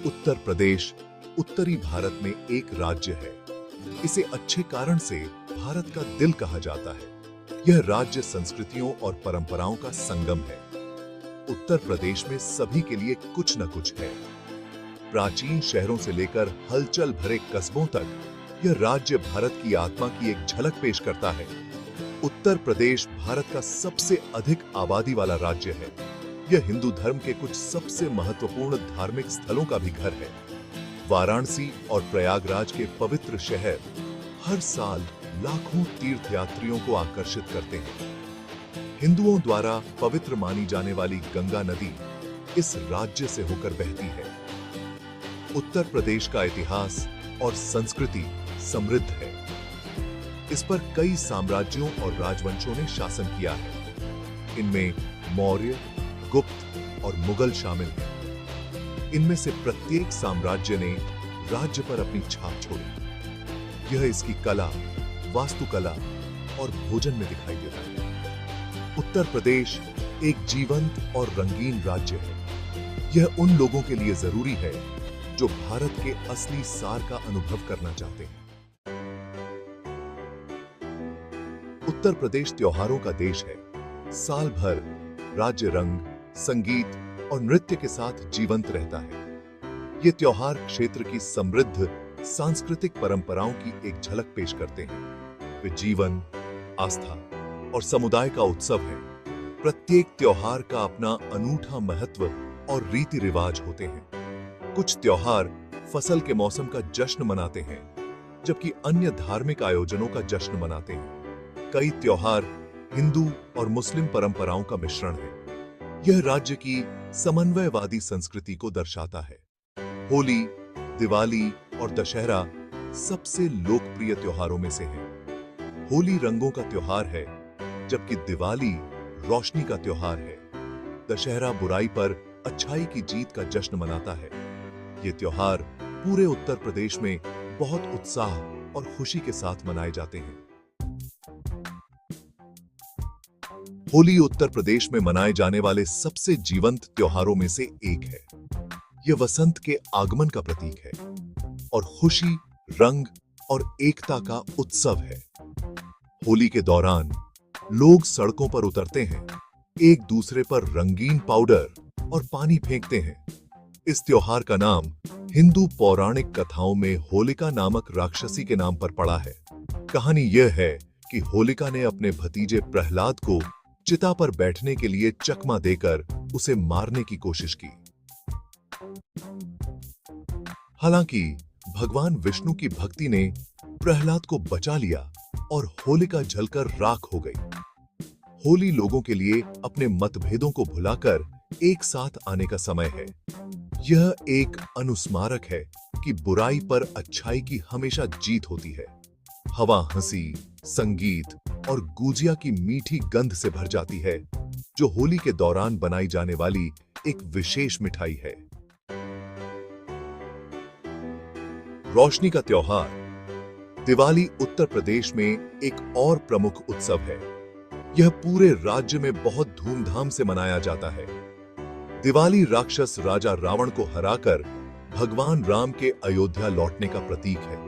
उत्तर प्रदेश उत्तरी भारत में एक राज्य है। इसे अच्छे कारण से भारत का दिल कहा जाता है। यह राज्य संस्कृतियों और परंपराओं का संगम है। उत्तर प्रदेश में सभी के लिए कुछ न कुछ है। प्राचीन शहरों से लेकर हलचल भरे कस्बों तक यह राज्य भारत की आत्मा की एक झलक पेश करता है। उत्तर प्रदेश भारत का सबसे अधिक आबादी वाला राज्य है। यह हिंदू धर्म के कुछ सबसे महत्वपूर्ण धार्मिक स्थलों का भी घर है। वाराणसी और प्रयागराज के पवित्र शहर हर साल लाखों तीर्थयात्रियों को आकर्षित करते हैं। हिंदुओं द्वारा पवित्र मानी जाने वाली गंगा नदी इस राज्य से होकर बहती है। उत्तर प्रदेश का इतिहास और संस्कृति समृद्ध है। इस पर कई साम्राज्यों और राजवंशों ने शासन किया है। इनमें मौर्य, गुप्त और मुगल शामिल हैं। इनमें से प्रत्येक साम्राज्य ने राज्य पर अपनी छाप छोड़ी। यह इसकी कला, वास्तुकला और भोजन में दिखाई देता है। उत्तर प्रदेश एक जीवंत और रंगीन राज्य है। यह उन लोगों के लिए जरूरी है जो भारत के असली सार का अनुभव करना चाहते हैं। उत्तर प्रदेश त्योहारों का देश है। साल भर राज्य रंग, संगीत और नृत्य के साथ जीवंत रहता है। ये त्योहार क्षेत्र की समृद्ध सांस्कृतिक परंपराओं की एक झलक पेश करते हैं। वे जीवन, आस्था और समुदाय का उत्सव है। प्रत्येक त्योहार का अपना अनूठा महत्व और रीति रिवाज होते हैं। कुछ त्योहार फसल के मौसम का जश्न मनाते हैं, जबकि अन्य धार्मिक आयोजनों का जश्न मनाते हैं। कई त्योहार हिंदू और मुस्लिम परंपराओं का मिश्रण है। यह राज्य की समन्वयवादी संस्कृति को दर्शाता है। होली, दिवाली और दशहरा सबसे लोकप्रिय त्योहारों में से है। होली रंगों का त्योहार है, जबकि दिवाली रोशनी का त्योहार है। दशहरा बुराई पर अच्छाई की जीत का जश्न मनाता है। ये त्योहार पूरे उत्तर प्रदेश में बहुत उत्साह और खुशी के साथ मनाए जाते हैं। होली उत्तर प्रदेश में मनाए जाने वाले सबसे जीवंत त्योहारों में से एक है। यह वसंत के आगमन का प्रतीक है और खुशी, रंग और एकता का उत्सव है। होली के दौरान लोग सड़कों पर उतरते हैं, एक दूसरे पर रंगीन पाउडर और पानी फेंकते हैं। इस त्योहार का नाम हिंदू पौराणिक कथाओं में होलिका नामक राक्षसी के नाम पर पड़ा है। कहानी यह है कि होलिका ने अपने भतीजे प्रहलाद को चिता पर बैठने के लिए चकमा देकर उसे मारने की कोशिश की। हालांकि भगवान विष्णु की भक्ति ने प्रहलाद को बचा लिया और होलिका जलकर राख हो गई। होली लोगों के लिए अपने मतभेदों को भुलाकर एक साथ आने का समय है। यह एक अनुस्मारक है कि बुराई पर अच्छाई की हमेशा जीत होती है। हवा हंसी, संगीत और गुजिया की मीठी गंध से भर जाती है, जो होली के दौरान बनाई जाने वाली एक विशेष मिठाई है। रोशनी का त्योहार दिवाली उत्तर प्रदेश में एक और प्रमुख उत्सव है। यह पूरे राज्य में बहुत धूमधाम से मनाया जाता है। दिवाली राक्षस राजा रावण को हराकर भगवान राम के अयोध्या लौटने का प्रतीक है।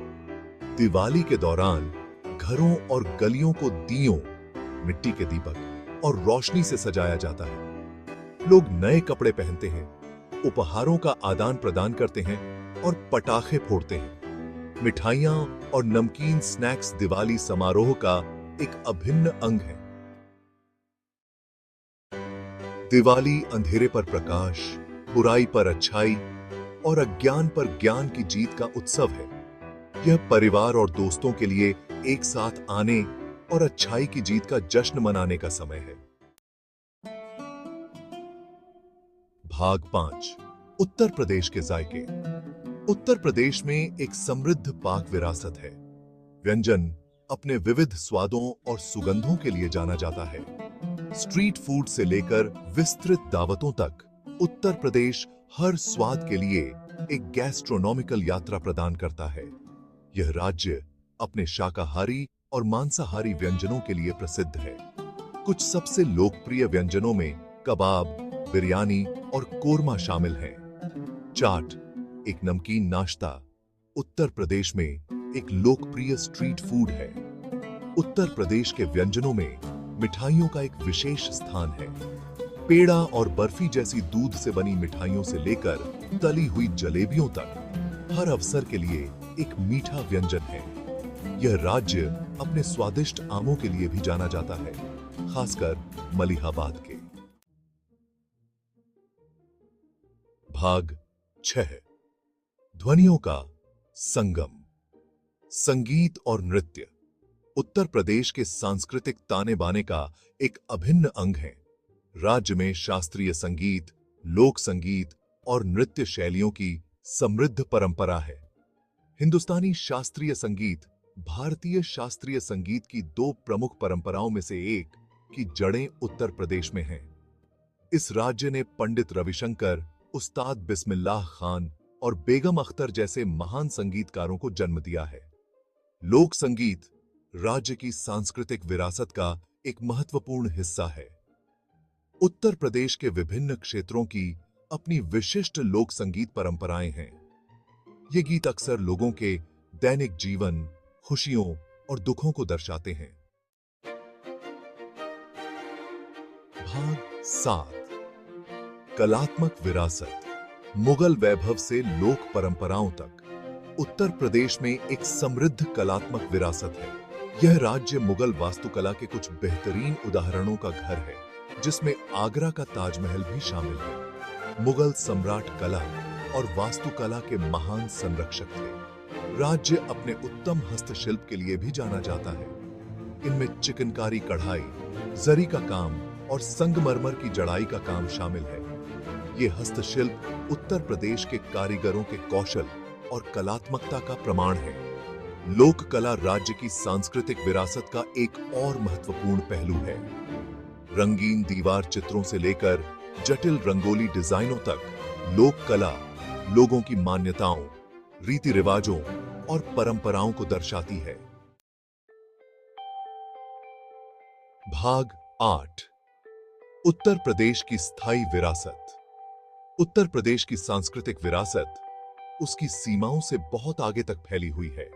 दिवाली के दौरान घरों और गलियों को दियों, मिट्टी के दीपक और रोशनी से सजाया जाता है। लोग नए कपड़े पहनते हैं, उपहारों का आदान प्रदान करते हैं और पटाखे फोड़ते हैं। मिठाइयां और नमकीन स्नैक्स दिवाली समारोह का एक अभिन्न अंग है। दिवाली अंधेरे पर प्रकाश, बुराई पर अच्छाई और अज्ञान पर ज्ञान की जीत का उत्सव है। यह परिवार और दोस्तों के लिए एक साथ आने और अच्छाई की जीत का जश्न मनाने का समय है। भाग 5 उत्तर प्रदेश के जायके। उत्तर प्रदेश में एक समृद्ध पाक विरासत है। व्यंजन अपने विविध स्वादों और सुगंधों के लिए जाना जाता है। स्ट्रीट फूड से लेकर विस्तृत दावतों तक उत्तर प्रदेश हर स्वाद के लिए एक गैस्ट्रोनॉमिकल यात्रा प्रदान करता है। यह राज्य अपने शाकाहारी और मांसाहारी व्यंजनों के लिए प्रसिद्ध है। कुछ सबसे लोकप्रिय व्यंजनों में कबाब, बिरयानी और कोरमा शामिल हैं। चाट, एक नमकीन नाश्ता, उत्तर प्रदेश में एक लोकप्रिय स्ट्रीट फूड है। उत्तर प्रदेश के व्यंजनों में मिठाइयों का एक विशेष स्थान है। पेड़ा और बर्फी जैसी दूध से बनी मिठाइयों से लेकर तली हुई जलेबियों तक हर अवसर के लिए एक मीठा व्यंजन है। यह राज्य अपने स्वादिष्ट आमों के लिए भी जाना जाता है, खासकर मलिहाबाद के। भाग 6, ध्वनियों का संगम। संगीत और नृत्य उत्तर प्रदेश के सांस्कृतिक ताने बाने का एक अभिन्न अंग है। राज्य में शास्त्रीय संगीत, लोक संगीत और नृत्य शैलियों की समृद्ध परंपरा है। हिंदुस्तानी शास्त्रीय संगीत भारतीय शास्त्रीय संगीत की दो प्रमुख परंपराओं में से एक की जड़ें उत्तर प्रदेश में हैं। इस राज्य ने पंडित रविशंकर, उस्ताद बिस्मिल्लाह खान और बेगम अख्तर जैसे महान संगीतकारों को जन्म दिया है। लोक संगीत राज्य की सांस्कृतिक विरासत का एक महत्वपूर्ण हिस्सा है। उत्तर प्रदेश के विभिन्न क्षेत्रों की अपनी विशिष्ट लोक संगीत परंपराएं हैं। ये गीत अक्सर लोगों के दैनिक जीवन, खुशियों और दुखों को दर्शाते हैं। भाग 7, कलात्मक विरासत। मुगल वैभव से लोक परंपराओं तक उत्तर प्रदेश में एक समृद्ध कलात्मक विरासत है। यह राज्य मुगल वास्तुकला के कुछ बेहतरीन उदाहरणों का घर है, जिसमें आगरा का ताजमहल भी शामिल है। मुगल सम्राट कला और वास्तुकला के महान संरक्षक थे। राज्य अपने उत्तम हस्तशिल्प के लिए भी जाना जाता है। इनमें चिकनकारी कढ़ाई, जरी का काम और संगमरमर की जड़ाई का काम शामिल है। ये हस्तशिल्प उत्तर प्रदेश के कारीगरों के कौशल और कलात्मकता का प्रमाण है। लोक कला राज्य की सांस्कृतिक विरासत का एक और महत्वपूर्ण पहलू है। रंगीन दीवार चित्रों से लेकर जटिल रंगोली डिजाइनों तक लोक कला लोगों की मान्यताओं, रीति रिवाजों और परंपराओं को दर्शाती है। भाग 8, उत्तर प्रदेश की स्थायी विरासत। उत्तर प्रदेश की सांस्कृतिक विरासत उसकी सीमाओं से बहुत आगे तक फैली हुई है।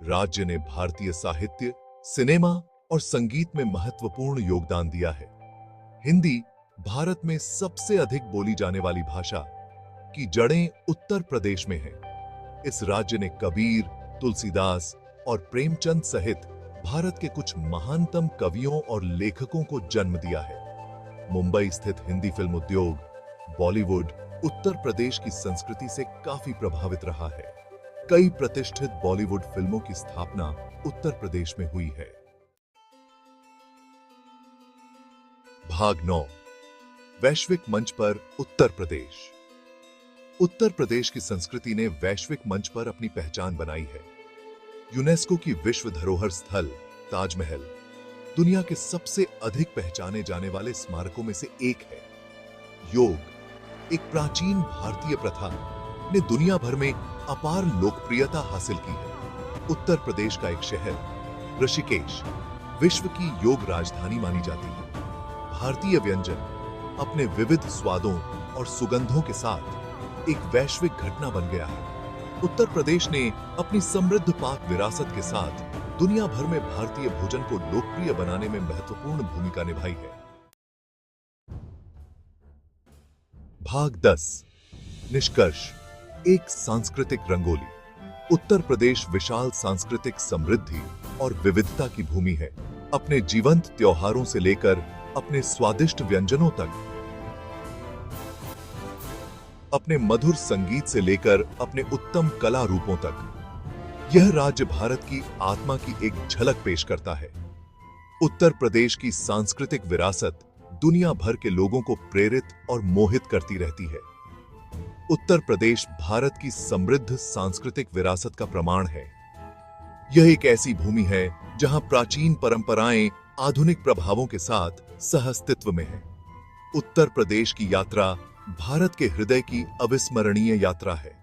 राज्य ने भारतीय साहित्य, सिनेमा और संगीत में महत्वपूर्ण योगदान दिया है। हिंदी भारत में सबसे अधिक बोली जाने वाली भाषा की जड़ें उत्तर प्रदेश में हैं। इस राज्य ने कबीर, तुलसीदास और प्रेमचंद सहित भारत के कुछ महानतम कवियों और लेखकों को जन्म दिया है। मुंबई स्थित हिंदी फिल्म उद्योग, बॉलीवुड उत्तर प्रदेश की संस्कृति से काफी प्रभावित रहा है। कई प्रतिष्ठित बॉलीवुड फिल्मों की स्थापना उत्तर प्रदेश में हुई है। भाग 9, वैश्विक मंच पर उत्तर प्रदेश। उत्तर प्रदेश की संस्कृति ने वैश्विक मंच पर अपनी पहचान बनाई है। यूनेस्को की विश्व धरोहर स्थल ताजमहल दुनिया के सबसे अधिक पहचाने जाने वाले स्मारकों में से एक है। योग, एक प्राचीन भारतीय प्रथा, ने दुनिया भर में अपार लोकप्रियता हासिल की है। उत्तर प्रदेश का एक शहर ऋषिकेश विश्व की योग राजधानी मानी जाती है। भारतीय व्यंजन अपने विविध स्वादों और सुगंधों के साथ एक वैश्विक घटना बन गया है। उत्तर प्रदेश ने अपनी समृद्ध पाक विरासत के साथ दुनिया भर में भारतीय भोजन को लोकप्रिय बनाने में महत्वपूर्ण भूमिका निभाई है। भाग 10, निष्कर्ष, एक सांस्कृतिक रंगोली। उत्तर प्रदेश विशाल सांस्कृतिक समृद्धि और विविधता की भूमि है। अपने जीवंत त्योहारों से लेकर अपने स्वादिष्ट व्यंजनों तक, अपने मधुर संगीत से लेकर अपने उत्तम कला रूपों तक, यह राज्य भारत की आत्मा की एक झलक पेश करता है। उत्तर प्रदेश की सांस्कृतिक विरासत दुनिया भर के लोगों को प्रेरित और मोहित करती रहती है। उत्तर प्रदेश भारत की समृद्ध सांस्कृतिक विरासत का प्रमाण है। यह एक ऐसी भूमि है जहां प्राचीन परंपराएं आधुनिक प्रभावों के साथ सहअस्तित्व में हैं। उत्तर प्रदेश की यात्रा भारत के हृदय की अविस्मरणीय यात्रा है।